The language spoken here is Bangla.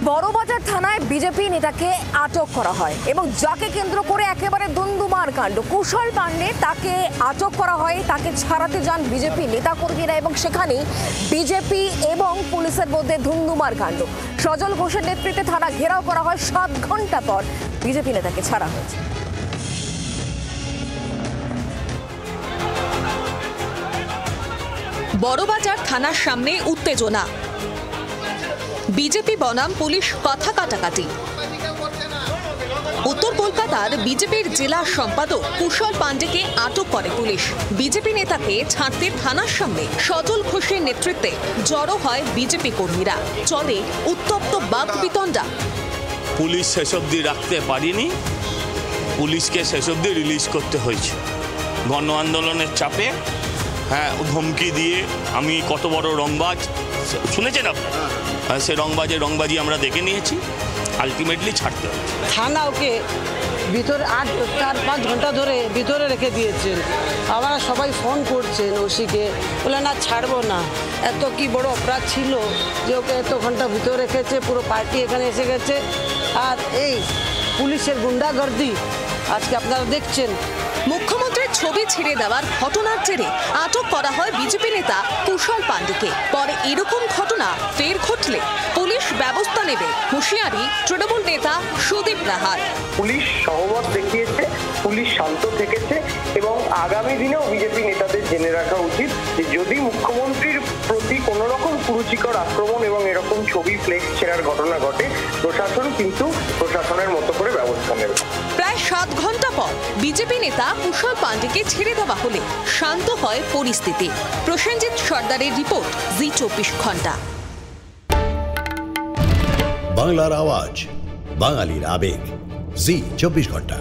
বড়বাজার থানায় বিজেপি নেতাকে আটক করা হয় এবং যাকে কেন্দ্র করে একেবারে দুন্দুমার কাণ্ড। কুশল পান্ডে তাকে আটক করা হয়, তাকে ছাড়াতে যান বিজেপি নেতাকর্মীরা এবং সেখানে বিজেপি এবং পুলিশের মধ্যে ধুন্দুমার কাণ্ড। সজল ঘোষের নেতৃত্বে থানা ঘেরাও করা হয়। 7 ঘন্টা পর বিজেপি নেতাকে ছাড়া হয়েছে। বড়বাজার থানার সামনে উত্তেজনা, বিজেপি বনাম পুলিশ কথা কাটাকাটি। উত্তর কলকাতার বিজেপির জেলা সম্পাদক কুশল পান্ডেকে আটক করে পুলিশ। বিজেপি নেতাকে ছাড়তে থানার সামনে সজল ঘোষের নেতৃত্বে জড়ো হয় বিজেপি কর্মীরা। চলে উত্তপ্ত বাকবিতণ্ডা। পুলিশ শেষ অবধি রাখতে পারিনি, পুলিশকে শেষ অবধি রিলিজ করতে হয়েছে গণ আন্দোলনের চাপে। হ্যাঁ, ধমকি দিয়ে আমি কত বড় রংবাজ শুনেছেন আপনারা, সে রংবাজি আমরা দেখে নিয়েছি। আলটিমেটলি ছাড়তে হবে। থানা ওকে ভিতরে 4-5 ঘন্টা ধরে ভিতরে রেখে দিয়েছেন। আবার সবাই ফোন করছেন ওসিকে, বলে না ছাড়বো না। এত কি বড় অপরাধ ছিল যে ওকে এত ঘন্টা ভিতরে রেখেছে, পুরো পার্টি এখানে এসে গেছে। আর এই পুলিশের গুন্ডাগর্দি আজকে আপনারা দেখছেন। মুখ্যমন্ত্রীর ছবি ছিঁড়ে দেওয়ার ঘটনার জেরে আটক করা হয় বিজেপি নেতা কুশল পান্ডেকে। পরে এরকম ঘটনা ফের ঘটলে পুলিশ ব্যবস্থা নেবে হুঁশিয়ারি তৃণমূল নেতা সুদীপ রাহার। পুলিশ সহমত দেখিয়েছে, পুলিশ শান্ত থেকেছে এবং আগামী দিনেও বিজেপি নেতাদের জেনে রাখা উচিত যে যদি মুখ্যমন্ত্রীর প্রতি কোনো রকম কুরুচিকর আক্রমণ এবং এরকম ছবি ফ্লেক্স ছেঁড়ার ঘটনা ঘটে, প্রশাসন কিন্তু প্রশাসনের মতো করে ব্যবস্থা নেবে। প্রায় 7 ঘন্টা পর বিজেপি নেতা কুশল পান্ডেকে ছেড়ে দেওয়া হলে শান্ত হয় পরিস্থিতি। প্রসেনজিৎ সর্দারের রিপোর্ট, জি 24 ঘন্টা। বাংলার আওয়াজ, বাঙালির আবেগ, জি 24 ঘন্টা।